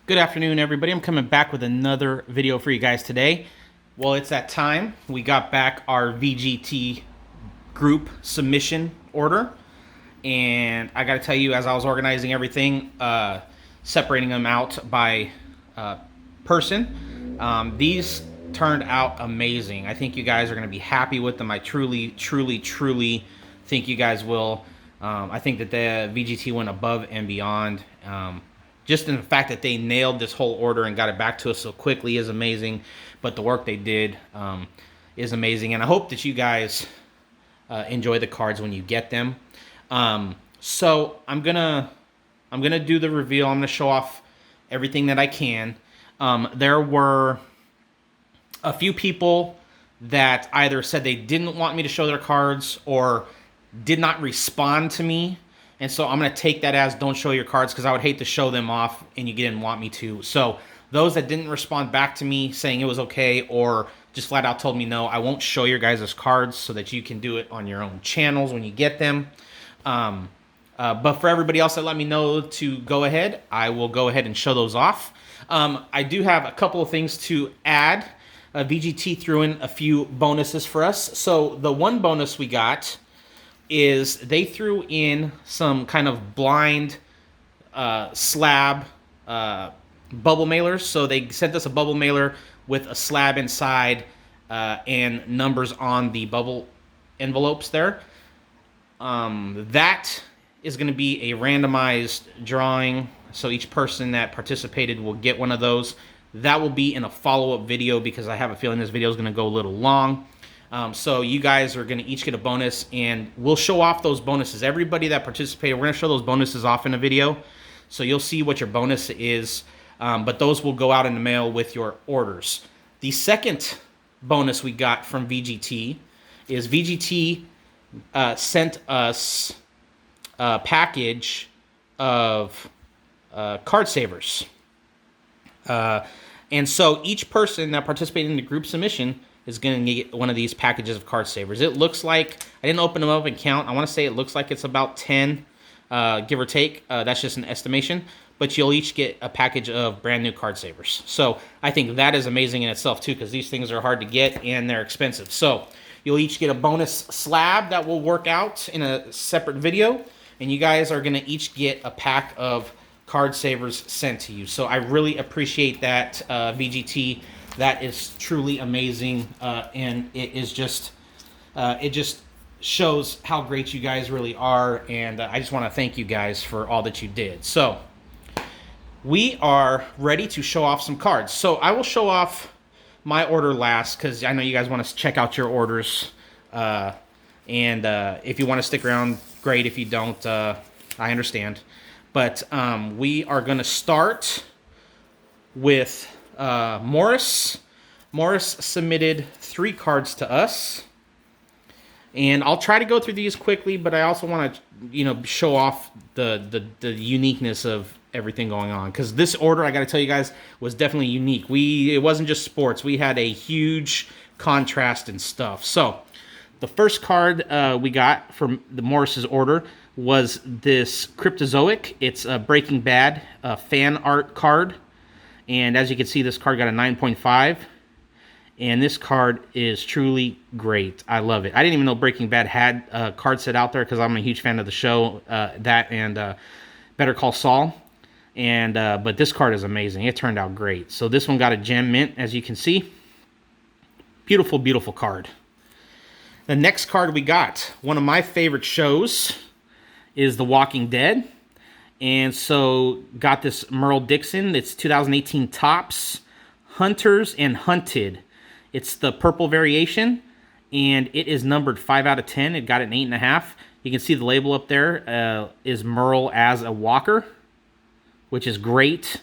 Good afternoon, everybody. I'm coming back with another video for you guys today. Well, it's that time. We got back our VGT group submission order. And I got to tell you, as I was organizing everything, separating them out by person, these turned out amazing. I think you guys are going to be happy with them. I truly think you guys will. I think that the VGT went above and beyond. Just in the fact that they nailed this whole order and got it back to us so quickly is amazing. But the work they did is amazing. And I hope that you guys enjoy the cards when you get them. So I'm gonna do the reveal. I'm gonna show off everything that I can. There were a few people that either said they didn't want me to show their cards or did not respond to me. And so I'm going to take that as don't show your cards because I would hate to show them off and you didn't want me to. So those that didn't respond back to me saying it was okay or just flat out told me no, I won't show your guys' cards so that you can do it on your own channels when you get them. But for everybody else that let me know to go ahead, I will go ahead and show those off. I do have a couple of things to add. VGT threw in a few bonuses for us. So the one bonus we got is they threw in some kind of blind slab bubble mailers. So they sent us a bubble mailer with a slab inside and numbers on the bubble envelopes there. That is going to be a randomized drawing. So each person that participated will get one of those. That will be in a follow-up video because I have a feeling this video is going to go a little long. So you guys are going to each get a bonus, and we'll show off those bonuses. Everybody that participated, we're going to show those bonuses off in a video. So you'll see what your bonus is, but those will go out in the mail with your orders. The second bonus we got from VGT is VGT sent us a package of card savers. And so each person that participated in the group submission is going to get one of these packages of card savers. It looks like, I didn't open them up and count. I want to say it looks like it's about 10, give or take. That's just an estimation. But you'll each get a package of brand new card savers. So I think that is amazing in itself too, because these things are hard to get and they're expensive. So you'll each get a bonus slab that will work out in a separate video. And you guys are going to each get a pack of card savers sent to you. So I really appreciate that, VGT. That is truly amazing, and it just shows how great you guys really are, and I just want to thank you guys for all that you did. So we are ready to show off some cards. So I will show off my order last because I know you guys want to check out your orders, and if you want to stick around, great. If you don't, I understand. But we are going to start with Morris. Morris submitted 3 cards to us, and I'll try to go through these quickly, but I also want to, show off the uniqueness of everything going on, because this order, I got to tell you guys, was definitely unique. It wasn't just sports. We had a huge contrast and stuff. So the first card we got from the Morris's order was this Cryptozoic. It's a Breaking Bad fan art card. And as you can see, this card got a 9.5. And this card is truly great. I love it. I didn't even know Breaking Bad had a card set out there because I'm a huge fan of the show, that and Better Call Saul. And but this card is amazing. It turned out great. So this one got a gem mint, as you can see. Beautiful, beautiful card. The next card we got, one of my favorite shows, is The Walking Dead. And so got this Merle Dixon. It's 2018 Topps Hunters and Hunted. It's the purple variation, and it is numbered 5 out of 10. It got an 8.5. You can see the label up there is Merle as a walker, which is great.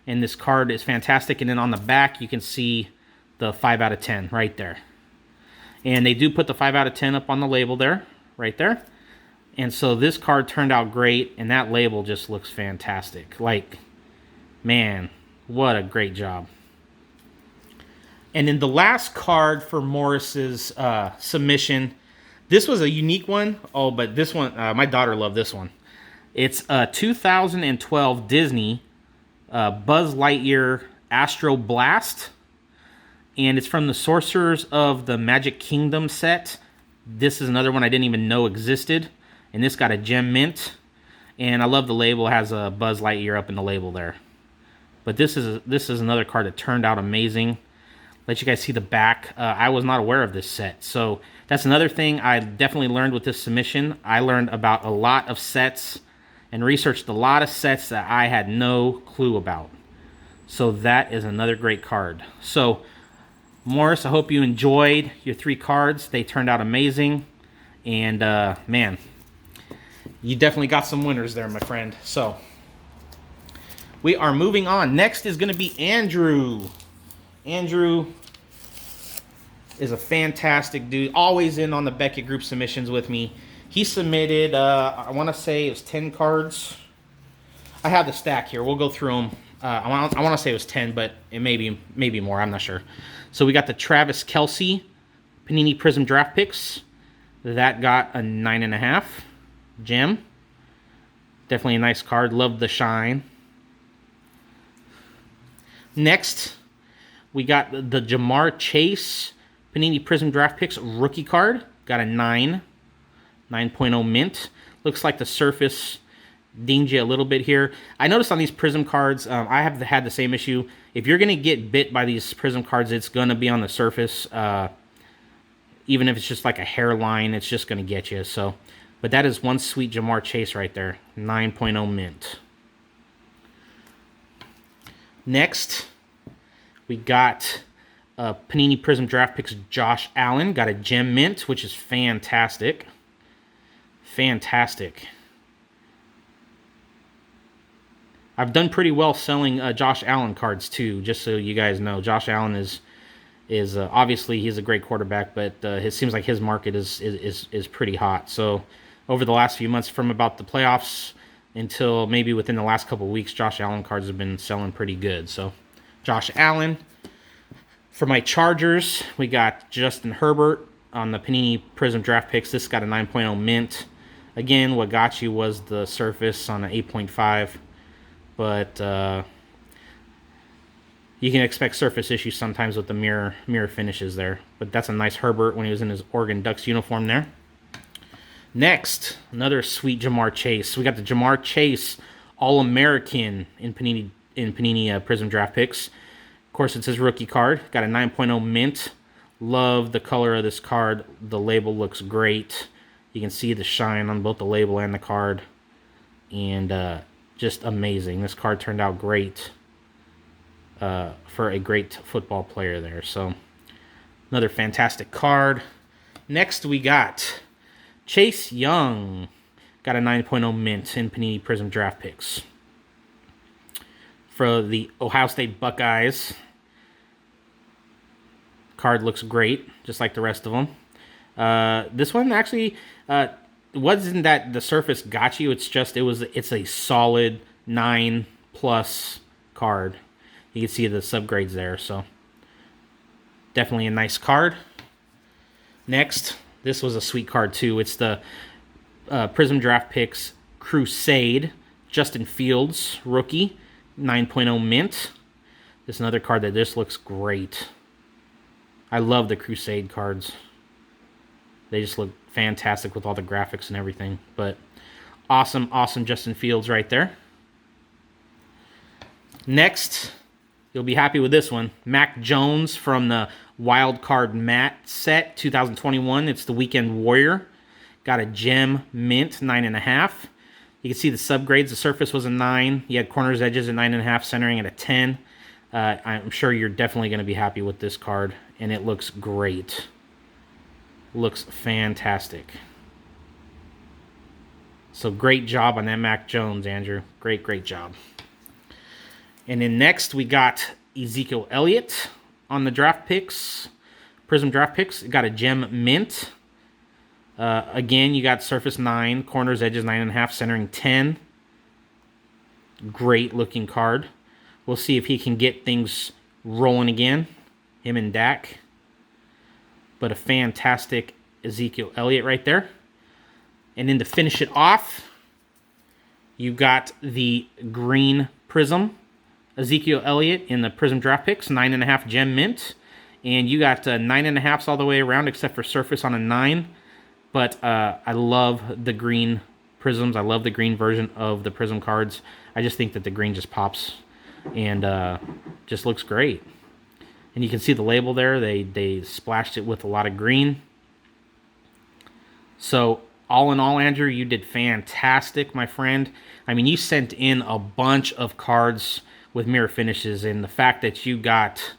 And this card is fantastic. And then on the back, you can see the 5 out of 10 right there. And they do put the 5 out of 10 up on the label there, right there. And so this card turned out great, and that label just looks fantastic. Like, man, what a great job. And then the last card for Morris's submission, this was a unique one. Oh, but this one, my daughter loved this one. It's a 2012 Disney Buzz Lightyear Astro Blast. And it's from the Sorcerers of the Magic Kingdom set. This is another one I didn't even know existed. And this got a gem mint. And I love the label. It has a Buzz Lightyear up in the label there. But this is another card that turned out amazing. Let you guys see the back. I was not aware of this set. So that's another thing I definitely learned with this submission. I learned about a lot of sets and researched a lot of sets that I had no clue about. So that is another great card. So Morris, I hope you enjoyed your 3 cards. They turned out amazing. And man, you definitely got some winners there, my friend. So we are moving on. Next is going to be Andrew. Andrew is a fantastic dude. Always in on the Beckett Group submissions with me. He submitted, I want to say it was 10 cards. I have the stack here. We'll go through them. I want to say it was 10, but it may be more. I'm not sure. So we got the Travis Kelce Panini Prism Draft Picks. That got a 9.5 gem. Definitely a nice card. Love the shine. Next, we got the Jamar Chase Panini Prism Draft Picks rookie card. Got a 9.0 mint. Looks like the surface dinged you a little bit here. I noticed on these Prism cards, I have had the same issue. If you're going to get bit by these Prism cards, it's going to be on the surface. Even if it's just like a hairline, it's just going to get you. So, but that is one sweet Jamar Chase right there. 9.0 mint. Next, we got Panini Prism Draft Picks Josh Allen. Got a gem mint, which is fantastic. Fantastic. I've done pretty well selling Josh Allen cards too, just so you guys know. Josh Allen is obviously he's a great quarterback, but it seems like his market is pretty hot. So over the last few months, from about the playoffs until maybe within the last couple of weeks, Josh Allen cards have been selling pretty good. So Josh Allen. For my Chargers, we got Justin Herbert on the Panini Prism Draft Picks. This got a 9.0 mint. Again, what got you was the surface on an 8.5. But you can expect surface issues sometimes with the mirror finishes there. But that's a nice Herbert when he was in his Oregon Ducks uniform there. Next, another sweet Jamar Chase. We got the Jamar Chase All-American in Panini Prism Draft Picks. Of course, it's his rookie card. Got a 9.0 mint. Love the color of this card. The label looks great. You can see the shine on both the label and the card. And just amazing. This card turned out great for a great football player there. So, another fantastic card. Next, we got Chase Young. Got a 9.0 mint in Panini Prism Draft Picks. For the Ohio State Buckeyes. Card looks great, just like the rest of them. This one actually wasn't that the surface got you. It's a solid 9+ card. You can see the subgrades there, so definitely a nice card. Next, this was a sweet card too. It's the Prism Draft Picks Crusade Justin Fields rookie 9.0 mint. This is another card that just looks great. I love the Crusade cards. They just look fantastic with all the graphics and everything. But awesome, awesome Justin Fields right there. Next, you'll be happy with this one. Mac Jones from the Wild Card Mat set 2021. It's the Weekend Warrior. Got a gem mint, 9.5. You can see the subgrades. The surface was a 9. You had corners, edges at 9.5, centering at a 10. I'm sure you're definitely going to be happy with this card, and it looks great. Looks fantastic. So great job on that Mac Jones, Andrew. Great, great job. And then next we got Ezekiel Elliott on the draft picks, Prism Draft Picks. Got a gem mint. Again, you got surface 9, corners, edges 9.5, centering 10. Great looking card. We'll see if he can get things rolling again, him and Dak. But a fantastic Ezekiel Elliott right there. And then to finish it off, you got the green Prism Ezekiel Elliott in the Prism Draft Picks, 9.5 gem mint. And you got 9.5s all the way around except for surface on a 9. But I love the green prisms. I love the green version of the Prism cards. I just think that the green just pops and just looks great. And you can see the label there. They splashed it with a lot of green. So all in all, Andrew, you did fantastic, my friend. I mean, you sent in a bunch of cards with mirror finishes, and the fact that you got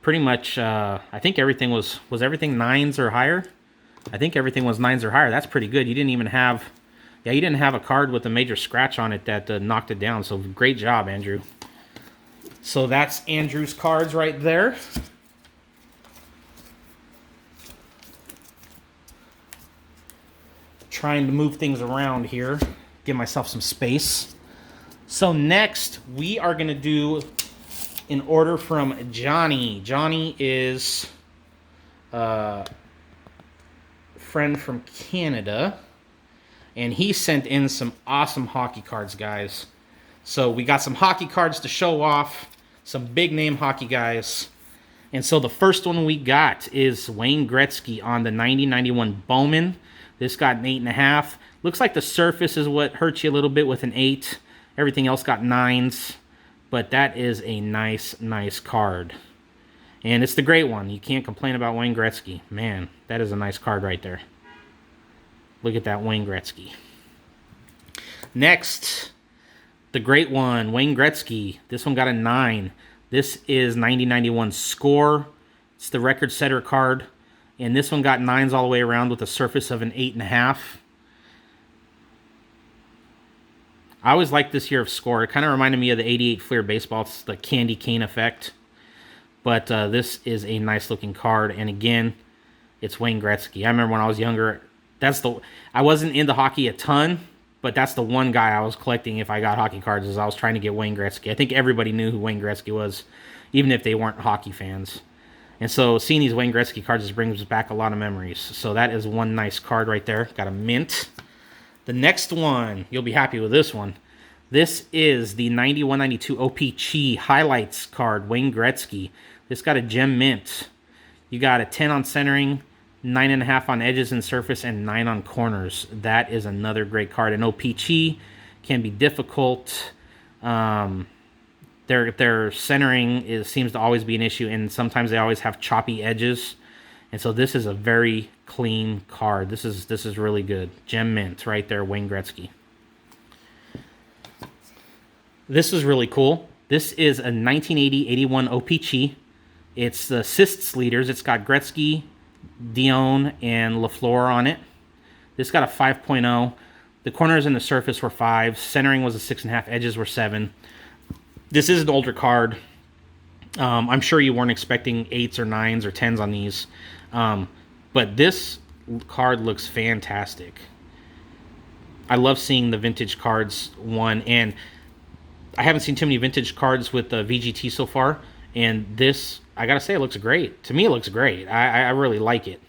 pretty much, I think everything was everything 9s or higher? I think everything was 9s or higher. That's pretty good. You didn't even have, you didn't have a card with a major scratch on it that knocked it down. So great job, Andrew. So that's Andrew's cards right there. Trying to move things around here, give myself some space. So next, we are going to do an order from Johnny. Johnny is a friend from Canada, and he sent in some awesome hockey cards, guys. So we got some hockey cards to show off, some big name hockey guys. And so the first one we got is Wayne Gretzky on the 90-91 Bowman. This got an 8.5. Looks like the surface is what hurts you a little bit with an 8. Everything else got 9s. But that is a nice card. And it's the great one. You can't complain about Wayne Gretzky. Man, that is a nice card right there. Look at that Wayne Gretzky. Next, the great one, Wayne Gretzky. This one got a 9. This is 90-91 Score. It's the record setter card. And this one got 9s all the way around with a surface of an 8.5. I always liked this year of Score. It kind of reminded me of the 88 Fleer Baseball. It's the candy cane effect. But this is a nice looking card. And again, it's Wayne Gretzky. I remember when I was younger, I wasn't into hockey a ton, but that's the one guy I was collecting if I got hockey cards, is I was trying to get Wayne Gretzky. I think everybody knew who Wayne Gretzky was, even if they weren't hockey fans. And so seeing these Wayne Gretzky cards just brings back a lot of memories. So that is one nice card right there. Got a mint. The next one, you'll be happy with this one. This is the 91-92 OPC Highlights card, Wayne Gretzky. This got a gem mint. You got a 10 on centering, 9.5 on edges and surface, and 9 on corners. That is another great card. And OPC can be difficult. Their centering seems to always be an issue, and sometimes they always have choppy edges. And so this is a very clean card. This is really good. Gem mint right there, Wayne Gretzky. This is really cool. This is a 1980-81 OPC. It's the assists leaders. It's got Gretzky, Dion, and LaFleur on it. This got a 5.0. The corners and the surface were 5. Centering was a 6.5. Edges were 7. This is an older card. I'm sure you weren't expecting 8s or 9s or 10s on these. But this card looks fantastic. I love seeing the vintage cards, and I haven't seen too many vintage cards with the VGT so far. And this, I gotta say, it looks great. To me, it looks great. I really like it.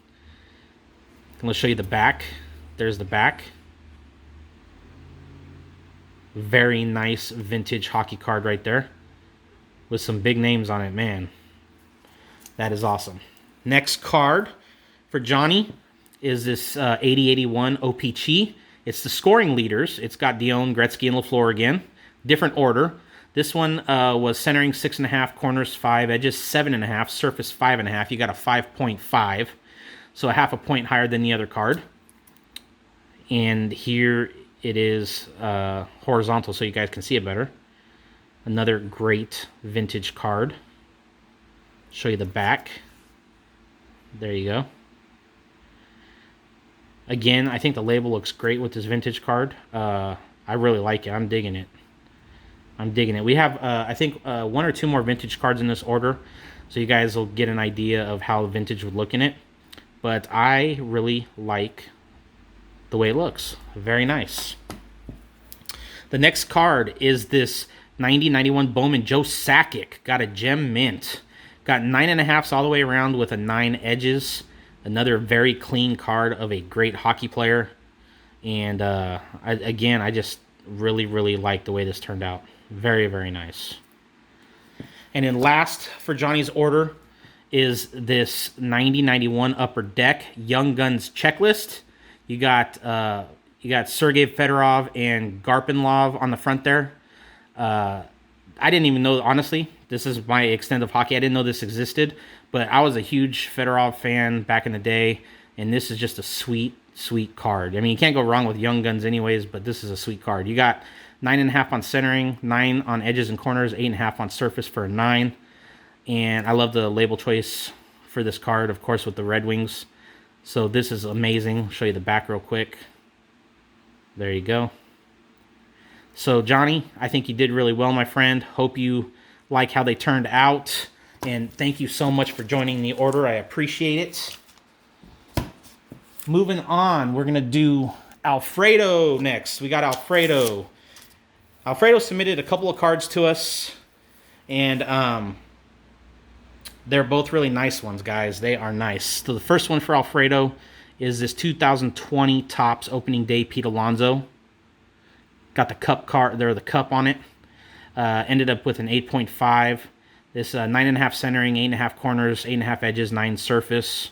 And let's show you the back. There's the back. Very nice vintage hockey card right there with some big names on it, man. That is awesome. Next card for Johnny is this 80-81 OPC. It's the scoring leaders. It's got Dion, Gretzky, and LaFleur again. Different order. This one was centering 6.5, corners 5, edges 7.5, surface 5.5. You got a 5.5, so a half a point higher than the other card. And here it is horizontal so you guys can see it better. Another great vintage card. Show you the back. There you go. Again, I think the label looks great with this vintage card. I really like it. I'm digging it. I'm digging it. We have, I think, 1 or 2 more vintage cards in this order, so you guys will get an idea of how vintage would look in it. But I really like the way it looks. Very nice. The next card is this 90-91 Bowman Joe Sakic. Got a gem mint. Got 9.5s all the way around with a 9 edges. Another very clean card of a great hockey player. And I just really like the way this turned out. Very, very nice. And then last for Johnny's order is this 9091 Upper Deck Young Guns checklist. You got Sergei Fedorov and Garpenlov on the front there. I didn't even know, honestly, this is my extent of hockey. I didn't know this existed, but I was a huge Fedorov fan back in the day, and this is just a sweet, sweet card. I mean, you can't go wrong with Young Guns anyways, but this is a sweet card. You got 9.5 on centering, 9 on edges and corners, 8.5 on surface for a 9. And I love the label choice for this card, of course, with the Red Wings. So this is amazing. I'll show you the back real quick. There you go. So, Johnny, I think you did really well, my friend. Hope you like how they turned out. And thank you so much for joining the order. I appreciate it. Moving on, we're going to do Alfredo next. We got Alfredo. Alfredo submitted a couple of cards to us. And they're both really nice ones, guys. They are nice. So the first one for Alfredo is this 2020 Topps Opening Day Pete Alonso. Got the cup card there, the cup on it. Ended up with an 8.5. This 9.5 centering, 8.5 corners, 8.5 edges, 9 surface.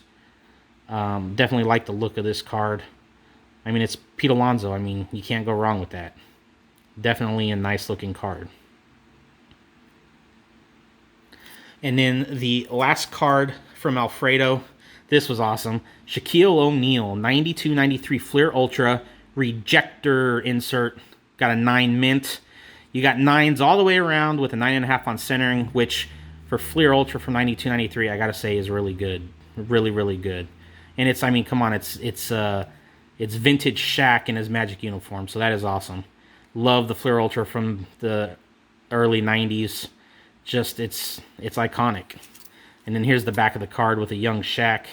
Definitely like the look of this card. I mean, it's Pete Alonso. I mean, you can't go wrong with that. Definitely a nice looking card. And then the last card from Alfredo. This was awesome. Shaquille O'Neal, 92-93 Fleer Ultra, Rejector insert. Got a 9 mint. You got 9s all the way around with a 9.5 on centering, which for Fleer Ultra from 92-93, I gotta say is really good. Really, really good. And it's, I mean, come on, it's vintage Shaq in his Magic uniform, so that is awesome. Love the Fleer Ultra from the early 90s. Just, it's iconic. And then here's the back of the card with a young Shaq.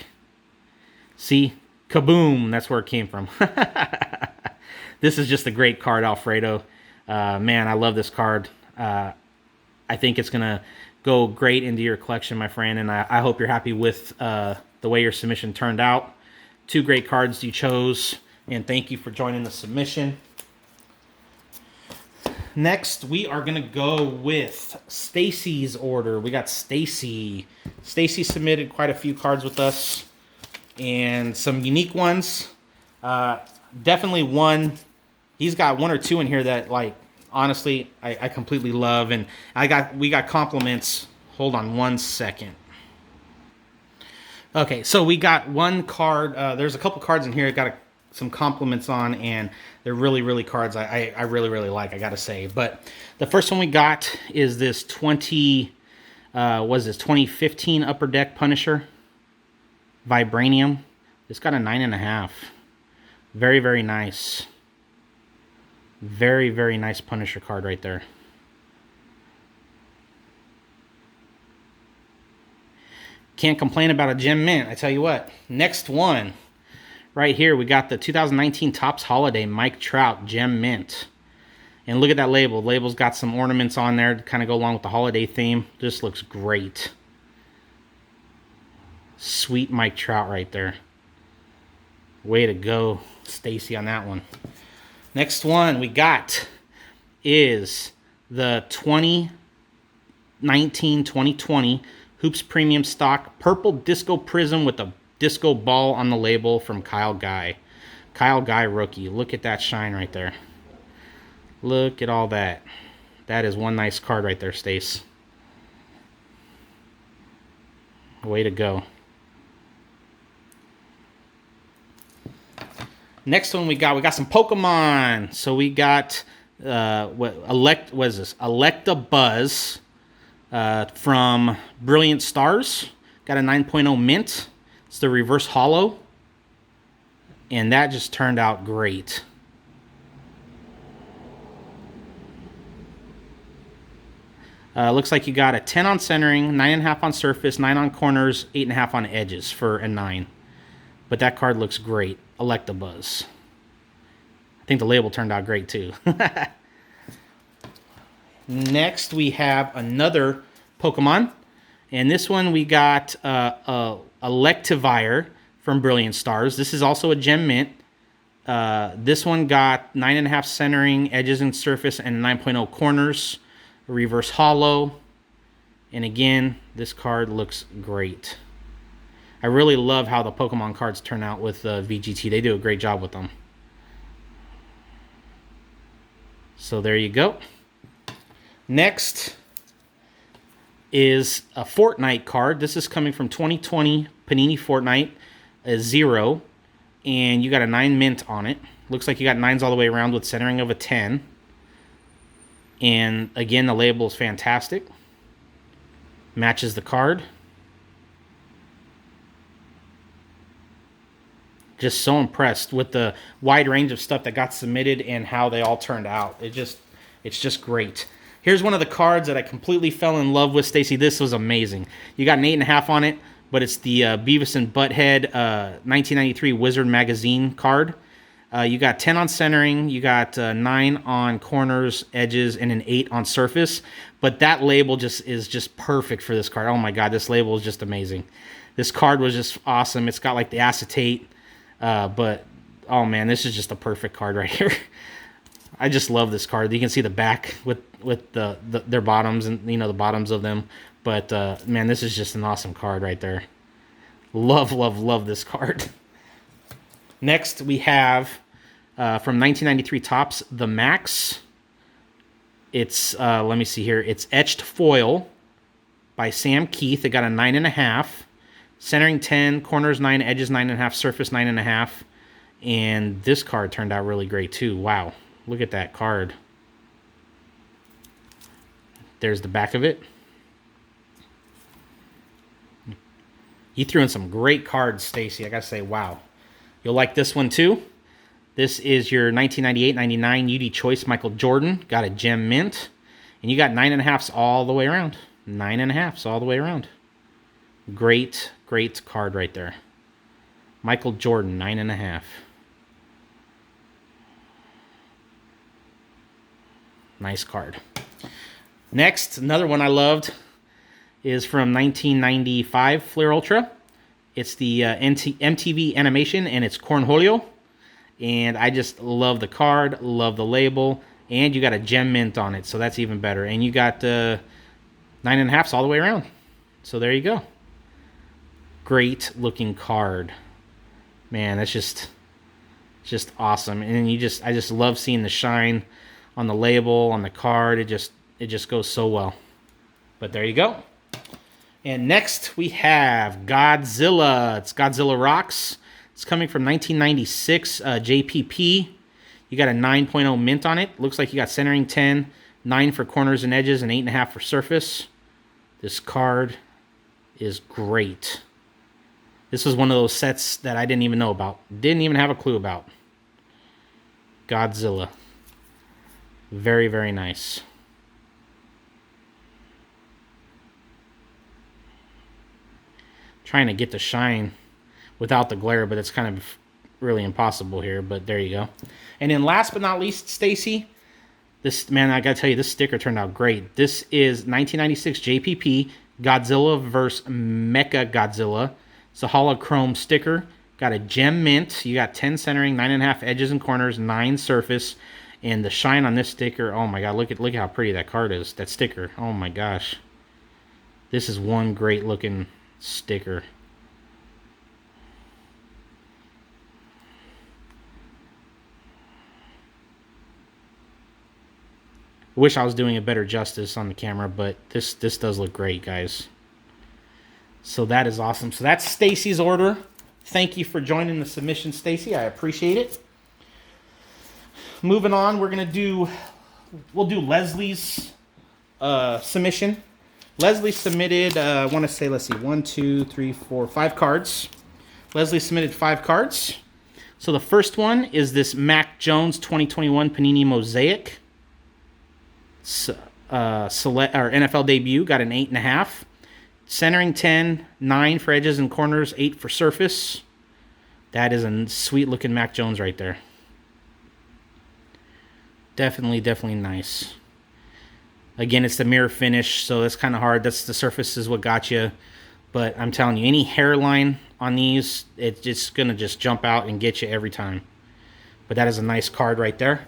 See? Kaboom! That's where it came from. This is just a great card, Alfredo. Man, I love this card. I think it's going to go great into your collection, my friend, and I hope you're happy with the way your submission turned out. 2 great cards you chose, and thank you for joining the submission. Next, we are going to go with Stacy's order. We got Stacy. Stacy submitted quite a few cards with us, and some unique ones. Definitely one. He's got 1 or 2 in here that, like, honestly, I completely love, and we got compliments. Hold on 1 second. Okay, so we got one card. There's a couple cards in here. Got some compliments on, and they're really, really cards I really, really like, I gotta say. But the first one we got is this 2015 Upper Deck Punisher Vibranium. It's got a 9.5. Very, very nice. Very, very nice Punisher card right there. Can't complain about a gem mint, I tell you what. Next one. Right here, we got the 2019 Topps Holiday Mike Trout Gem Mint. And look at that label. The label's got some ornaments on there to kind of go along with the holiday theme. Just looks great. Sweet Mike Trout right there. Way to go, Stacy, on that one. Next one we got is the 2019-2020 Hoops Premium Stock Purple Disco Prism with a disco ball on the label from Kyle Guy. Kyle Guy rookie. Look at that shine right there. Look at all that. That is one nice card right there, Stace. Way to go. Next one we got some Pokemon. So we got Electabuzz from Brilliant Stars. Got a 9.0 mint. It's the reverse holo. And that just turned out great. Looks like you got a 10 on centering, 9.5 on surface, 9 on corners, 8.5 on edges for a 9. But that card looks great. Electabuzz. I think the label turned out great too. Next, we have another Pokemon. And this one we got Electivire from Brilliant Stars. This is also a gem mint. This one got 9.5 centering, edges and surface, and 9.0 corners. Reverse holo. And again, this card looks great. I really love how the Pokemon cards turn out with VGT. They do a great job with them. So there you go. Next is a Fortnite card. This is coming from 2020 Panini Fortnite, a 0. And you got a 9 mint on it. Looks like you got 9s all the way around with centering of a 10. And again, the label is fantastic. Matches the card. Just so impressed with the wide range of stuff that got submitted and how they all turned out. It's just great. Here's one of the cards that I completely fell in love with, Stacy. This was amazing. You got an 8.5 on it, but it's the Beavis and Butthead 1993 Wizard Magazine card. You got 10 on centering, you got 9 on corners, edges, and an 8 on surface. But that label is just perfect for this card. Oh my God, this label is just amazing. This card was just awesome. It's got like the acetate, but oh man, this is just a perfect card right here. I just love this card. You can see the back with their bottoms and the bottoms of them. But man, this is just an awesome card right there. Love, love, love this card. Next, we have from 1993 Topps, the Max. It's, let me see here. It's etched foil by Sam Keith. It got a 9.5. Centering 10, corners 9, edges 9.5, surface 9.5. And this card turned out really great too. Wow. Look at that card. There's the back of it. You threw in some great cards, Stacy. I gotta say, wow. You'll like this one too. This is your 1998-99 UD Choice Michael Jordan. Got a gem mint. And you got 9.5s all the way around. 9.5s all the way around. Great, great card right there. Michael Jordan, 9.5. Nice card. Next, another one I loved is from 1995 Flair Ultra. It's the MTV animation, and it's Cornholio. And I just love the card, love the label, and you got a gem mint on it, so that's even better. And you got 9.5s all the way around. So there you go. Great looking card. Man, that's just awesome. And I just love seeing the shine on the label, on the card. It just goes so well. But there you go. And next we have Godzilla. It's Godzilla Rocks. It's coming from 1996 JPP. You got a 9.0 mint on it. Looks like you got centering 10, 9 for corners and edges, and 8.5 for surface. This card is great. This was one of those sets that I didn't even know about. Didn't even have a clue about. Godzilla. Very, very nice. Trying to get the shine without the glare, but it's kind of really impossible here, but there you go. And then last but not least, Stacy, this, man, I gotta tell you, this sticker turned out great. This is 1996 JPP Godzilla vs. Mecha Godzilla. It's a holochrome sticker. Got a gem mint. You got 10 centering, 9.5 edges and corners, 9 surface. And the shine on this sticker, oh my God, look at how pretty that card is. That sticker, oh my gosh. This is one great looking sticker. I wish I was doing a better justice on the camera, but this does look great, guys. So that is awesome. So that's Stacy's order. Thank you for joining the submission, Stacy. I appreciate it. Moving on, we'll do Leslie's submission. Leslie submitted, I want to say, let's see, 1, 2, 3, 4, 5 cards. Leslie submitted 5 cards. So the first one is this Mac Jones 2021 Panini Mosaic. NFL debut, got an 8.5. Centering 10, 9 for edges and corners, 8 for surface. That is a sweet looking Mac Jones right there. Definitely, definitely nice. Again, it's the mirror finish, so that's kind of hard. That's the surface is what got you. But I'm telling you, any hairline on these, it's just going to just jump out and get you every time. But that is a nice card right there.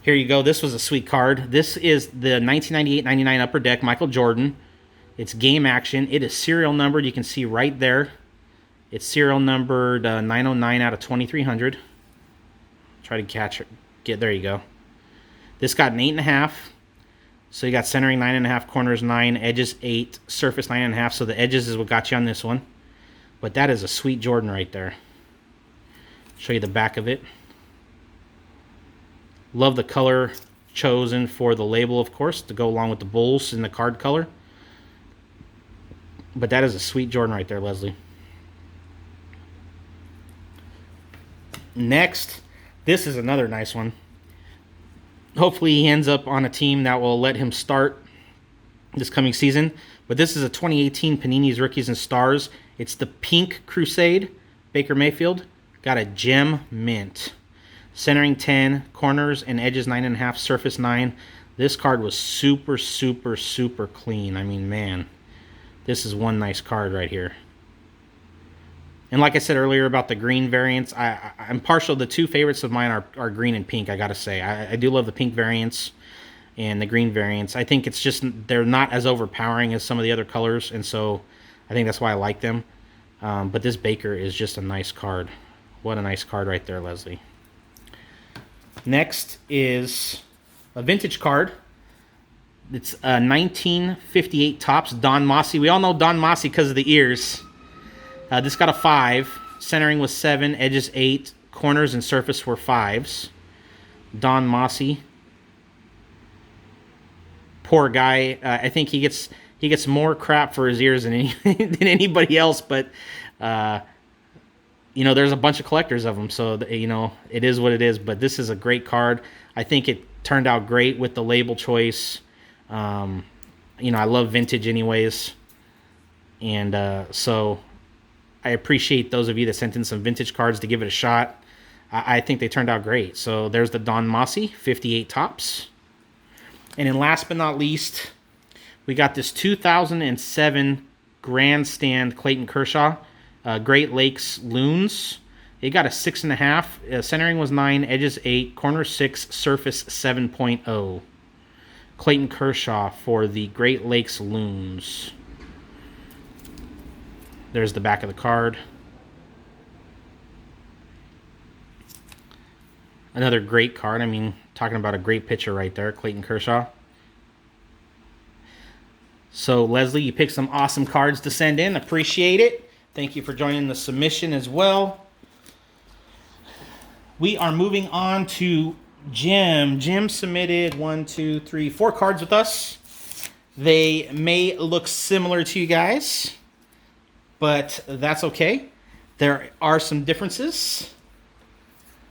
Here you go. This was a sweet card. This is the 1998-99 Upper Deck Michael Jordan. It's game action. It is serial numbered. You can see right there. It's serial numbered 909 out of 2300. Try to catch it. There you go. This got an 8.5. So you got centering 9.5, corners 9, edges 8, surface 9.5. So the edges is what got you on this one. But that is a sweet Jordan right there. Show you the back of it. Love the color chosen for the label, of course, to go along with the Bulls in the card color. But that is a sweet Jordan right there, Leslie. Next, this is another nice one. Hopefully he ends up on a team that will let him start this coming season. But this is a 2018 Panini's Rookies and Stars. It's the Pink Crusade, Baker Mayfield. Got a gem mint. Centering 10, corners and edges 9.5, surface 9. This card was super, super, super clean. I mean, man, this is one nice card right here. And like I said earlier about the green variants, I'm partial. The two favorites of mine are green and pink, I got to say. I do love the pink variants and the green variants. I think it's just they're not as overpowering as some of the other colors, and so I think that's why I like them. But this Baker is just a nice card. What a nice card right there, Leslie. Next is a vintage card. It's a 1958 Topps Don Mossy. We all know Don Mossy because of the ears. This got a 5. Centering was 7, edges 8, corners and surface were 5s. Don Mossy. Poor guy. I think he gets more crap for his ears than anybody else, but you know, there's a bunch of collectors of them, so you know, it is what it is. But this is a great card. I think it turned out great with the label choice. You know, I love vintage anyways, and so I appreciate those of you that sent in some vintage cards to give it a shot. I think they turned out great. So there's the Don Mossy 58 Topps. And then last but not least, we got this 2007 Grandstand Clayton Kershaw. Great Lakes Loons. It got a 6.5. Centering was 9, edges 8, corner 6, surface 7.0. Clayton Kershaw for the Great Lakes Loons. There's the back of the card. Another great card. I mean, talking about a great pitcher right there, Clayton Kershaw. So, Leslie, you picked some awesome cards to send in. Appreciate it. Thank you for joining the submission as well. We are moving on to Jim. Jim submitted 4 cards with us. They may look similar to you guys, but that's okay. There are some differences.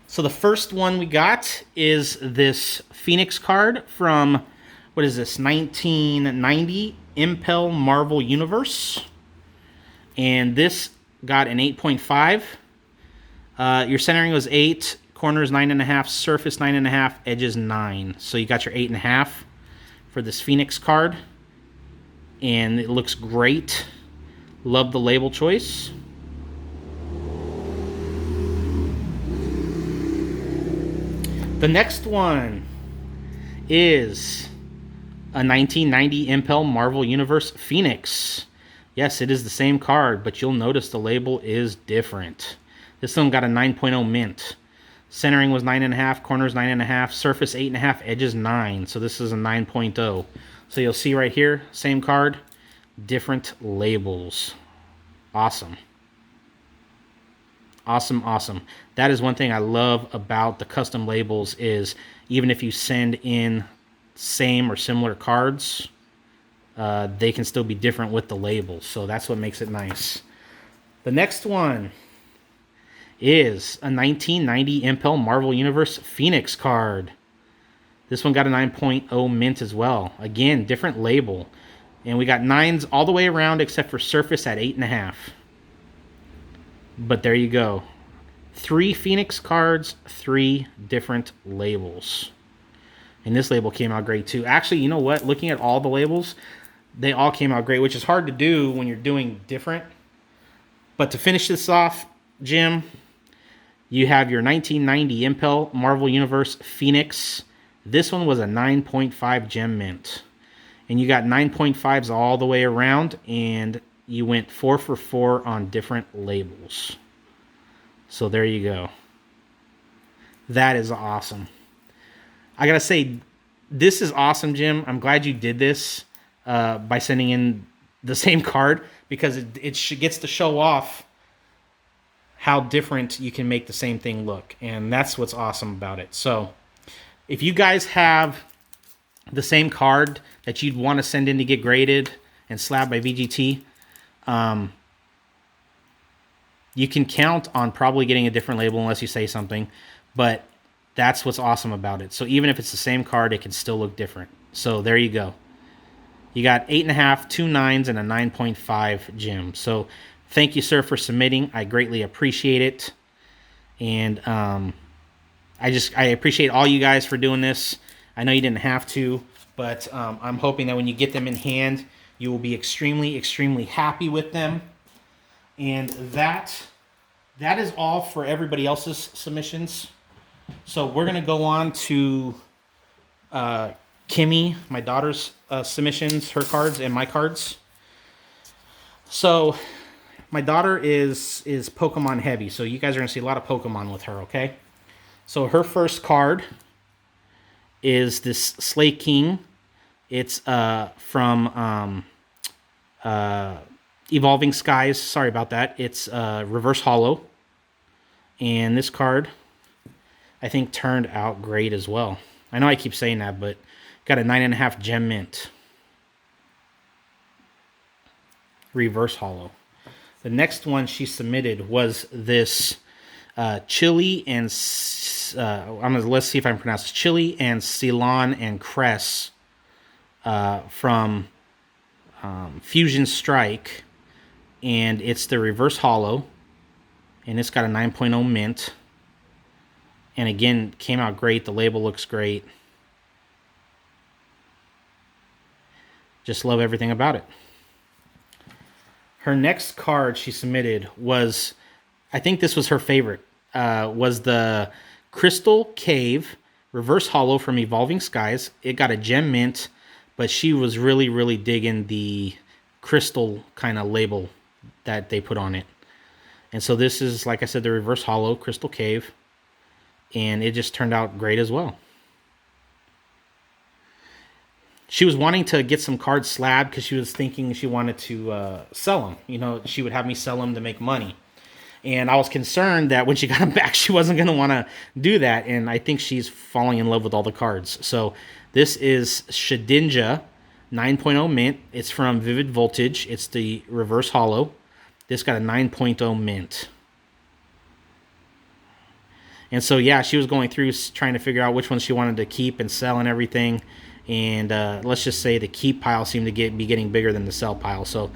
So the first one we got is this Phoenix card from, what is this, 1990 Impel Marvel Universe. And this got an 8.5. Your centering was 8, corners 9.5, surface 9.5, edges 9. So you got your 8.5 for this Phoenix card. And it looks great. Love the label choice. The next one is a 1990 Impel Marvel Universe Phoenix. Yes, it is the same card, but you'll notice the label is different. This one got a 9.0 mint. Centering was 9.5, corners 9.5, surface 8.5, edges 9. So this is a 9.0. So you'll see right here, same card, different labels. Awesome. Awesome, awesome. That is one thing I love about the custom labels is even if you send in same or similar cards, they can still be different with the labels. So that's what makes it nice. The next one is a 1990 Impel Marvel Universe Phoenix card. This one got a 9.0 mint as well. Again, different label. And we got 9s all the way around except for surface at 8.5. But there you go. 3 Phoenix cards, 3 different labels. And this label came out great too. Actually, you know what? Looking at all the labels, they all came out great, which is hard to do when you're doing different. But to finish this off, Jim, you have your 1990 Impel Marvel Universe Phoenix. This one was a 9.5 gem mint. And you got 9.5s all the way around, and you went 4 for 4 on different labels. So there you go. That is awesome. I gotta say, this is awesome, Jim. I'm glad you did this by sending in the same card, because it gets to show off how different you can make the same thing look. And that's what's awesome about it. So if you guys have the same card that you'd want to send in to get graded and slabbed by VGT, you can count on probably getting a different label unless you say something, but that's what's awesome about it. So even if it's the same card, it can still look different. So there you go. You got 8.5, 2 9s, and a 9.5 Jim. So thank you, sir, for submitting. I greatly appreciate it. And I appreciate all you guys for doing this. I know you didn't have to, but I'm hoping that when you get them in hand, you will be extremely, extremely happy with them. And that is all for everybody else's submissions. So we're going to go on to Kimmy, my daughter's submissions, her cards, and my cards. So my daughter is Pokemon heavy, so you guys are going to see a lot of Pokemon with her, okay? So her first card is this Slay King. It's from Evolving Skies. Sorry about that. It's reverse holo. And this card, I think, turned out great as well. I know I keep saying that, but got a 9.5 gem mint. Reverse holo. The next one she submitted was this Chili and let's see if I can pronounce this. Chili and Ceylon and Cress from Fusion Strike, and it's the reverse holo, and it's got a 9.0 mint. And again, came out great. The label looks great. Just love everything about it. Her next card she submitted was, I think this was her favorite, was the Crystal Cave reverse holo from Evolving Skies. It got a gem mint, but she was really, really digging the crystal kind of label that they put on it. And so this is, like I said, the reverse holo Crystal Cave, and it just turned out great as well. She was wanting to get some cards slabbed because she was thinking she wanted to sell them. You know, she would have me sell them to make money. And I was concerned that when she got them back, she wasn't going to want to do that. And I think she's falling in love with all the cards. So this is Shedinja 9.0 mint. It's from Vivid Voltage. It's the reverse holo. This got a 9.0 mint. And so, yeah, she was going through trying to figure out which ones she wanted to keep and sell and everything. And let's just say the keep pile seemed to be getting bigger than the sell pile. So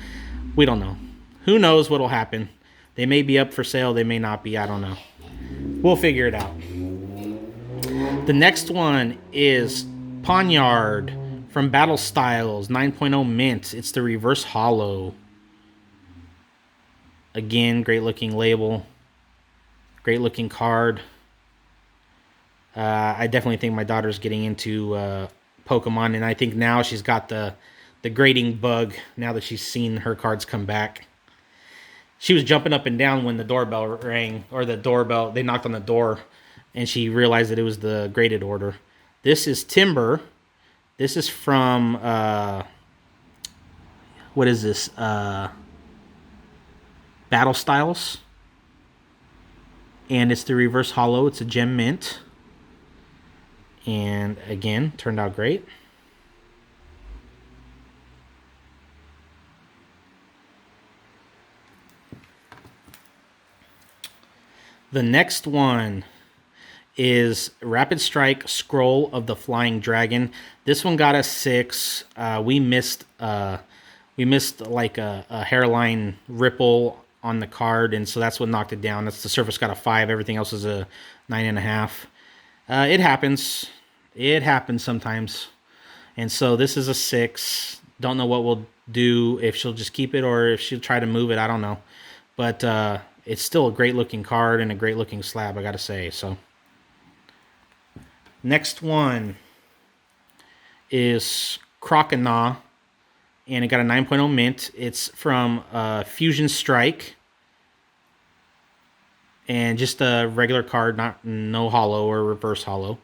we don't know. Who knows what will happen? They may be up for sale. They may not be. I don't know. We'll figure it out. The next one is Poniard from Battle Styles 9.0 mint. It's the reverse holo. Again, great looking label. Great looking card. I definitely think my daughter's getting into Pokemon, and I think now she's got the grading bug now that she's seen her cards come back. She was jumping up and down when the doorbell rang, or they knocked on the door, and she realized that it was the graded order. This is Timber. This is from, what is this? Battle Styles. And it's the reverse holo. It's a gem mint. And again, turned out great. The next one is Rapid Strike Scroll of the Flying Dragon. This one got a 6. We missed like a hairline ripple on the card, and so that's what knocked it down. That's the surface got a 5. Everything else is a 9.5. It happens. It happens sometimes. And so this is a 6. Don't know what we'll do, if she'll just keep it or if she'll try to move it. I don't know. But it's still a great looking card and a great looking slab, I gotta say. So next one is Croconaw, and it got a 9.0 mint. It's from Fusion Strike, and just a regular card, no holo or reverse holo.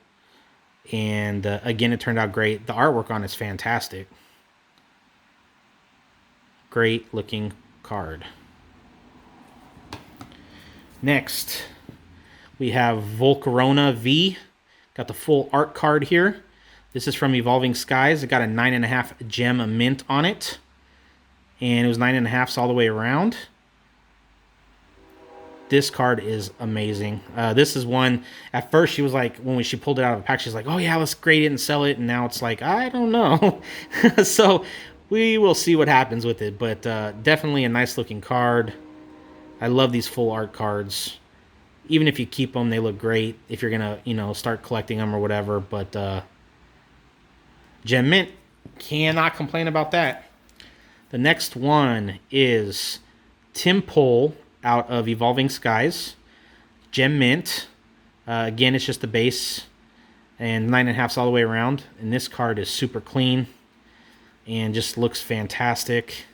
And again, it turned out great. The artwork on it's fantastic. Great looking card. Next, we have Volcarona V. Got the full art card here. This is from Evolving Skies. It got a 9.5 gem mint on it. And it was 9.5 all the way around. This card is amazing. This is one, at first she was like, when she pulled it out of the pack, she's like, oh yeah, let's grade it and sell it. And now it's like, I don't know. So we will see what happens with it. But definitely a nice looking card. I love these full art cards. Even if you keep them, they look great if you're going to, start collecting them or whatever. But gem mint, cannot complain about that. The next one is Tim Pole out of Evolving Skies. Gem mint. Again, it's just the base and 9.5 all the way around. And this card is super clean and just looks fantastic.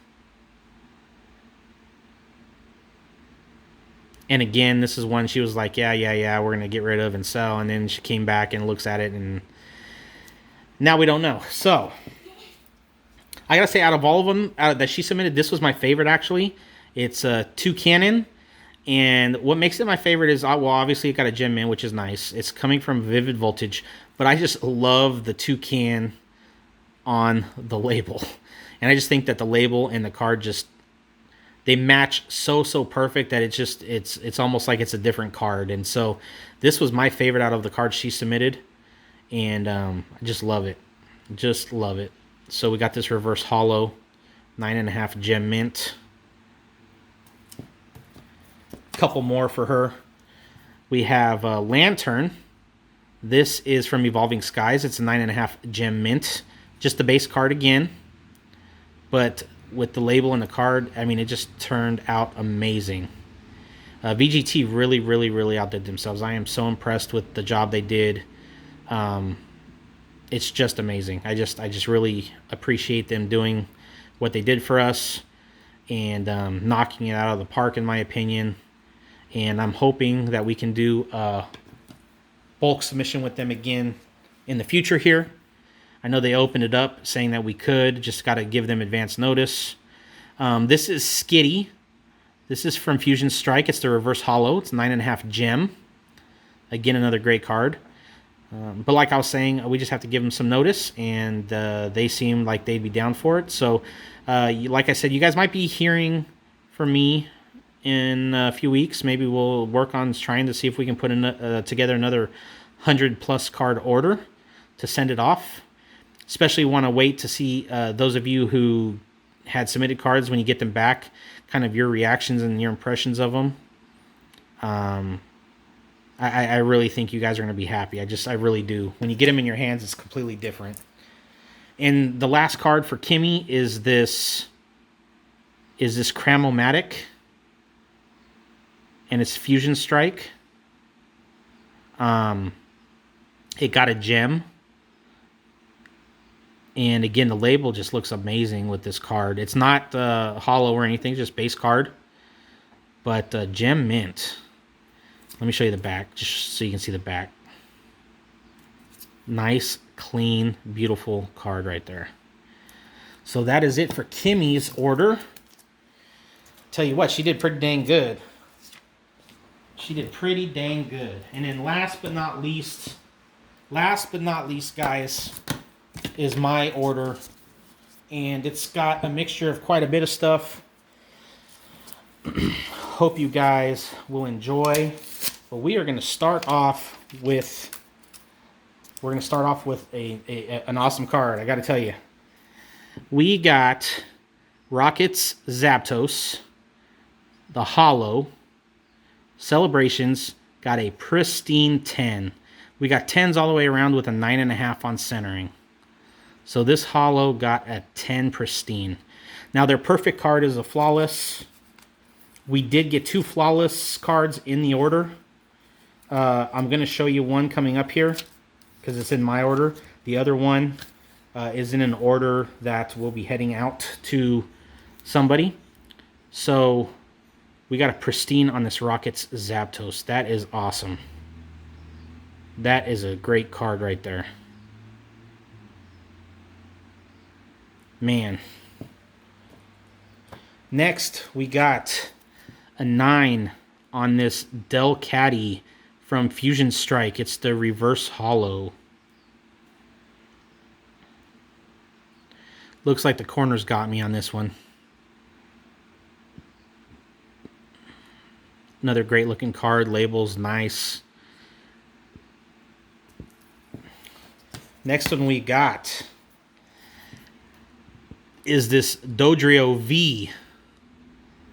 And again, this is one she was like, yeah, we're going to get rid of and sell. And then she came back and looks at it, and now we don't know. So, I got to say, out of all of them that she submitted, this was my favorite, actually. It's a Toucan. And what makes it my favorite is, well, obviously it got a gem in, which is nice. It's coming from Vivid Voltage. But I just love the Toucan on the label. And I just think that the label and the card just, they match so perfect that it's almost like it's a different card. And so this was my favorite out of the cards she submitted, and I just love it. Just love it. So we got this reverse holo, 9.5 gem mint. Couple more for her. We have Lantern. This is from Evolving Skies. It's a 9.5 gem mint. Just the base card again, but with the label and the card, I mean, it just turned out amazing. VGT really outdid themselves. I am so impressed with the job they did. It's just amazing. I just really appreciate them doing what they did for us and knocking it out of the park, in my opinion. And I'm hoping that we can do a bulk submission with them again in the future here. I know they opened it up saying that we could. Just got to give them advance notice. This is Skitty. This is from Fusion Strike. It's the reverse holo. It's 9.5 gem. Again, another great card. But like I was saying, we just have to give them some notice, and they seem like they'd be down for it. So, like I said, you guys might be hearing from me in a few weeks. Maybe we'll work on trying to see if we can put together another 100+ card order to send it off. Especially want to wait to see those of you who had submitted cards, when you get them back, kind of your reactions and your impressions of them. I really think you guys are going to be happy. I really do. When you get them in your hands, it's completely different. And the last card for Kimmy is this Cramomatic, and it's Fusion Strike. It got a gem. And again, the label just looks amazing with this card. It's not holo or anything, just base card. But gem mint. Let me show you the back, just so you can see the back. Nice, clean, beautiful card right there. So that is it for Kimmy's order. Tell you what, she did pretty dang good. She did pretty dang good. And then last but not least, guys, is my order, and it's got a mixture of quite a bit of stuff. Hope you guys will enjoy. But we are going to start off with an awesome card. I got to tell you, we got Rockets Zapdos, the holo. Celebrations got a pristine 10. We got 10s all the way around with a 9.5 on centering. So this holo got a 10 pristine. Now their perfect card is a flawless. We did get 2 flawless cards in the order. I'm going to show you one coming up here because it's in my order. The other one is in an order that will be heading out to somebody. So we got a pristine on this Rockets Zapdos. That is awesome. That is a great card right there. Man. Next, we got a 9 on this Del Caddy from Fusion Strike. It's the reverse hollow. Looks like the corners got me on this one. Another great looking card. Labels nice. Next one we got is this Dodrio V.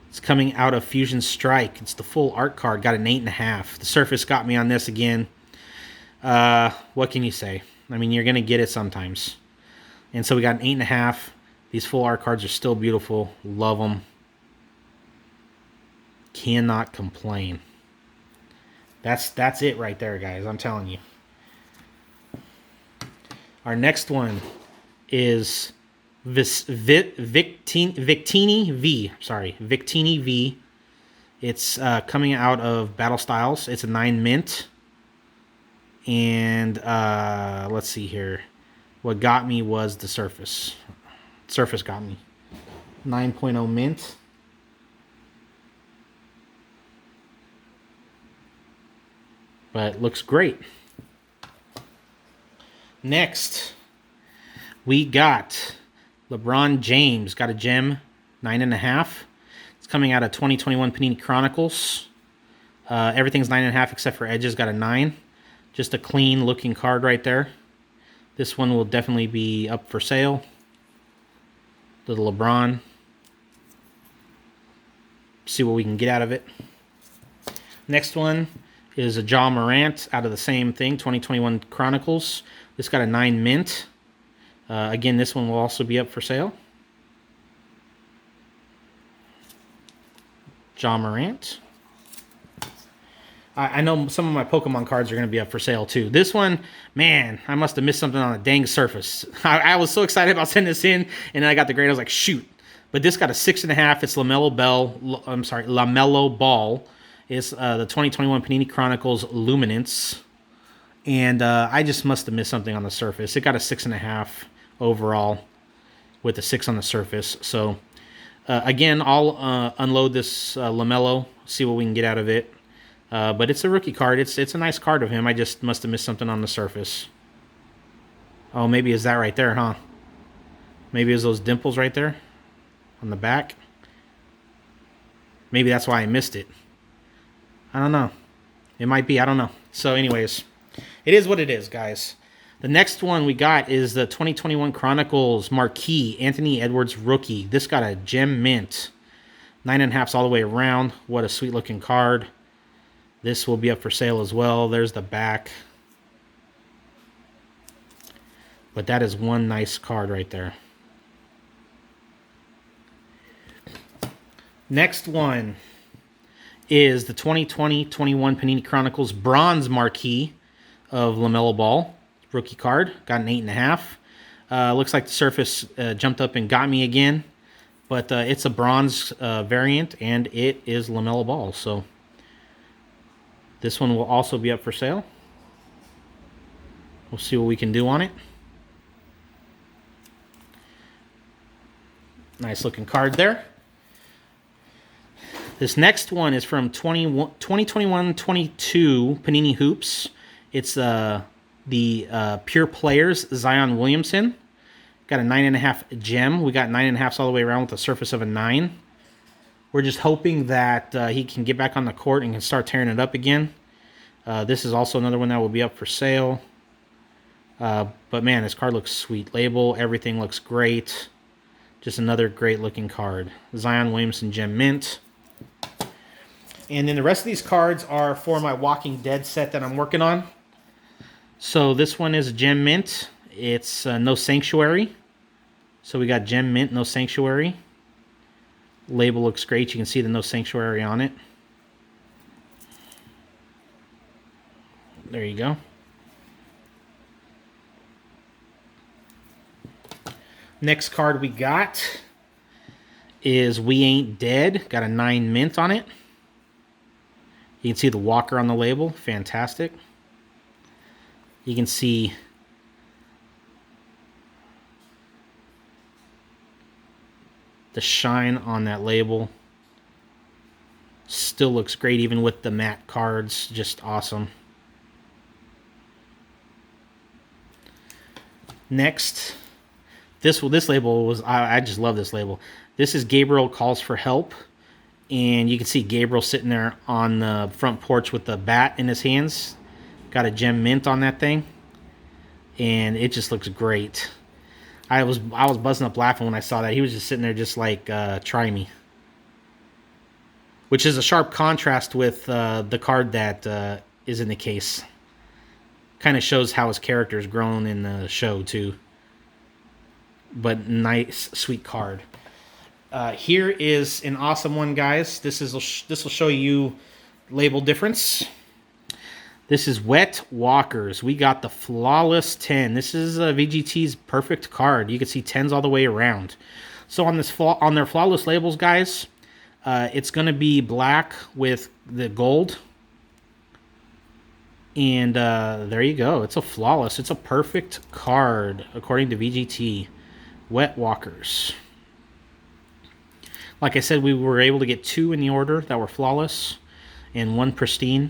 It's coming out of Fusion Strike. It's the full art card. Got an 8.5. The surface got me on this again. What can you say? I mean, you're going to get it sometimes. And so we got an 8.5. These full art cards are still beautiful. Love them. Cannot complain. That's it right there, guys. I'm telling you. Our next one is Victini V. Sorry, Victini V. It's coming out of Battle Styles. It's a 9 mint. And let's see here. What got me was the surface. Surface got me. 9.0 mint. But looks great. Next, we got LeBron James. Got a gem, 9.5. It's coming out of 2021 Panini Chronicles. Everything's 9.5 except for edges. Got a 9. Just a clean looking card right there. This one will definitely be up for sale. Little LeBron. See what we can get out of it. Next one is a Ja Morant out of the same thing, 2021 Chronicles. This got a 9 mint. Again, this one will also be up for sale. Ja Morant. I know some of my Pokemon cards are going to be up for sale too. This one, man, I must have missed something on the dang surface. I was so excited about sending this in, and then I got the grade. I was like, shoot. But this got a 6.5. It's LaMelo Ball. It's the 2021 Panini Chronicles Luminance. And I just must have missed something on the surface. It got a 6.5 overall with a 6 on the surface. So, again, I'll unload this LaMelo, see what we can get out of it. But it's a rookie card. It's a nice card of him. I just must have missed something on the surface. Oh, maybe it's that right there, huh? Maybe it's those dimples right there on the back. Maybe that's why I missed it. I don't know. It might be. I don't know. So anyways, it is what it is, guys. The next one we got is the 2021 Chronicles Marquee Anthony Edwards rookie. This got a gem mint. 9.5s all the way around. What a sweet looking card. This will be up for sale as well. There's the back. But that is one nice card right there. Next one is the 2020-21 Panini Chronicles Bronze Marquee of LaMelo Ball. Rookie card. Got an 8.5. Looks like the surface jumped up and got me again. But it's a bronze variant, and it is LaMelo Ball. So this one will also be up for sale. We'll see what we can do on it. Nice looking card there. This next one is from 2021-22 Panini Hoops. It's the Pure Players Zion Williamson. Got a 9.5 gem. We got 9.5s all the way around with a surface of a 9. We're just hoping that he can get back on the court and can start tearing it up again. This is also another one that will be up for sale. But man, this card looks sweet. Label, everything looks great. Just another great looking card. Zion Williamson Gem Mint. And then the rest of these cards are for my Walking Dead set that I'm working on. So this one is a Gem Mint. It's No Sanctuary. So we got Gem Mint, No Sanctuary. Label looks great. You can see the No Sanctuary on it. There you go. Next card we got is We Ain't Dead. Got a 9 mint on it. You can see the walker on the label. Fantastic. You can see the shine on that label. Still looks great even with the matte cards. Just awesome. Next, this label was, I just love this label. This is Gabriel Calls for Help. And you can see Gabriel sitting there on the front porch with the bat in his hands. Got a gem mint on that thing. And it just looks great. I was buzzing up laughing when I saw that. He was just sitting there just like, try me. Which is a sharp contrast with the card that is in the case. Kind of shows how his character's grown in the show too. But nice, sweet card. Here is an awesome one, guys. This will show you label difference. This is Wet Walkers. We got the Flawless 10. This is VGT's perfect card. You can see 10s all the way around. So on their Flawless labels, guys, it's going to be black with the gold. And there you go. It's a Flawless. It's a perfect card, according to VGT. Wet Walkers. Like I said, we were able to get 2 in the order that were Flawless and 1 Pristine.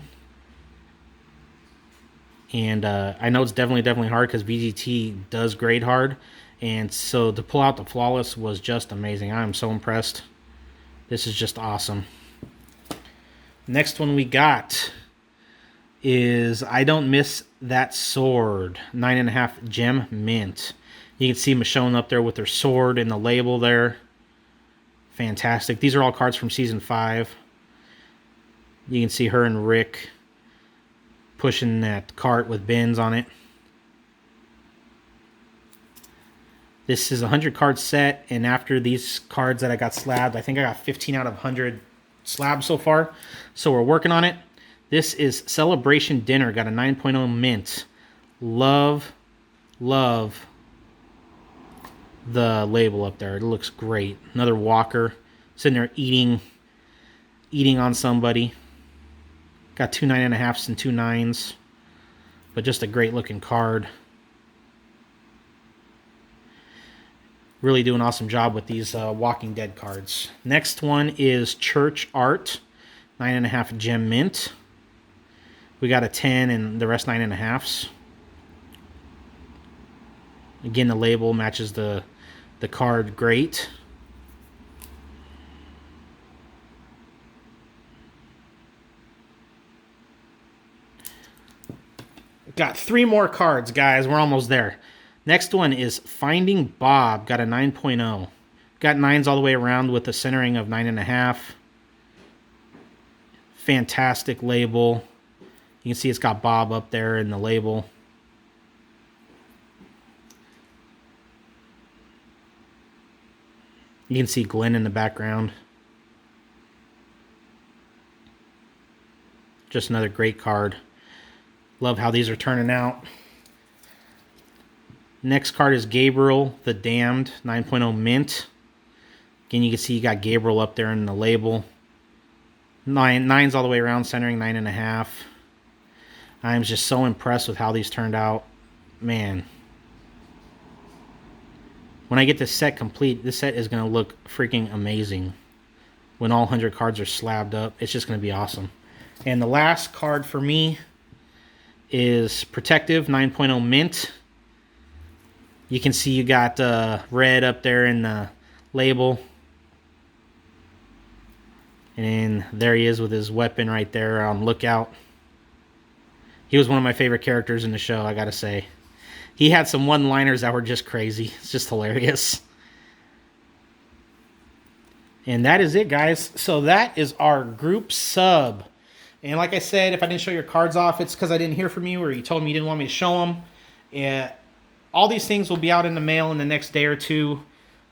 And I know it's definitely hard because VGT does grade hard. And so to pull out the Flawless was just amazing. I am so impressed. This is just awesome. Next one we got is I Don't Miss That Sword. 9.5 gem mint. You can see Michonne up there with her sword and the label there. Fantastic. These are all cards from Season 5. You can see her and Rick pushing that cart with bins on it. This is a 100 card set, and after these cards that I got slabbed, I think I got 15 out of 100 slabs so far. So we're working on it. This is Celebration Dinner. Got a 9.0 mint. Love the label up there. It looks great. Another walker sitting there eating on somebody. Got 2 9.5s and 2 9s, but just a great looking card. Really do an awesome job with these Walking Dead cards. Next one is Church Art, 9.5 gem mint. We got a 10 and the rest 9.5s. Again, the label matches the card great. Got 3 more cards, guys. We're almost there. Next one is Finding Bob. Got a 9.0. Got 9s all the way around with a centering of 9.5. Fantastic label. You can see it's got Bob up there in the label. You can see Glenn in the background. Just another great card. Love how these are turning out. Next card is Gabriel the Damned, 9.0 mint. Again, you can see you got Gabriel up there in the label. 9s all the way around, centering 9.5. I'm just so impressed with how these turned out. Man. When I get this set complete, this set is going to look freaking amazing. When all 100 cards are slabbed up, it's just going to be awesome. And the last card for me is Protective, 9.0 mint. You can see you got red up there in the label. And there he is with his weapon right there on lookout. He was one of my favorite characters in the show, I gotta say. He had some one-liners that were just crazy. It's just hilarious. And that is it, guys. So that is our group sub. And like I said, if I didn't show your cards off, it's because I didn't hear from you or you told me you didn't want me to show them. And all these things will be out in the mail in the next day or two.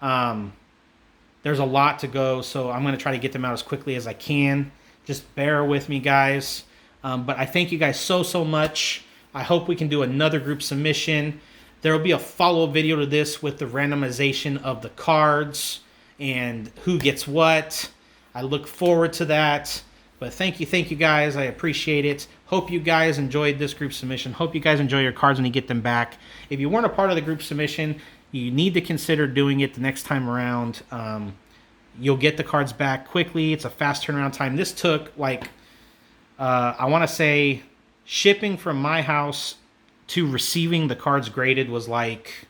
There's a lot to go, so I'm going to try to get them out as quickly as I can. Just bear with me, guys. But I thank you guys so much. I hope we can do another group submission. There will be a follow-up video to this with the randomization of the cards and who gets what. I look forward to that. But thank you guys. I appreciate it. Hope you guys enjoyed this group submission. Hope you guys enjoy your cards when you get them back. If you weren't a part of the group submission, you need to consider doing it the next time around. You'll get the cards back quickly. It's a fast turnaround time. This took, like, I want to say, shipping from my house to receiving the cards graded was like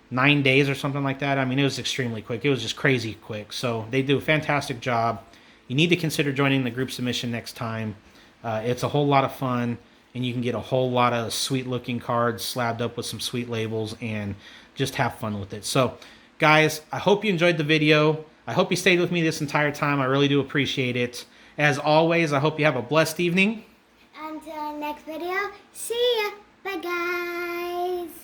9 days or something like that. I mean, it was extremely quick. It was just crazy quick. So they do a fantastic job. You need to consider joining the group submission next time. It's a whole lot of fun, and you can get a whole lot of sweet-looking cards slabbed up with some sweet labels and just have fun with it. So, guys, I hope you enjoyed the video. I hope you stayed with me this entire time. I really do appreciate it. As always, I hope you have a blessed evening. Until our next video, see ya. Bye, guys.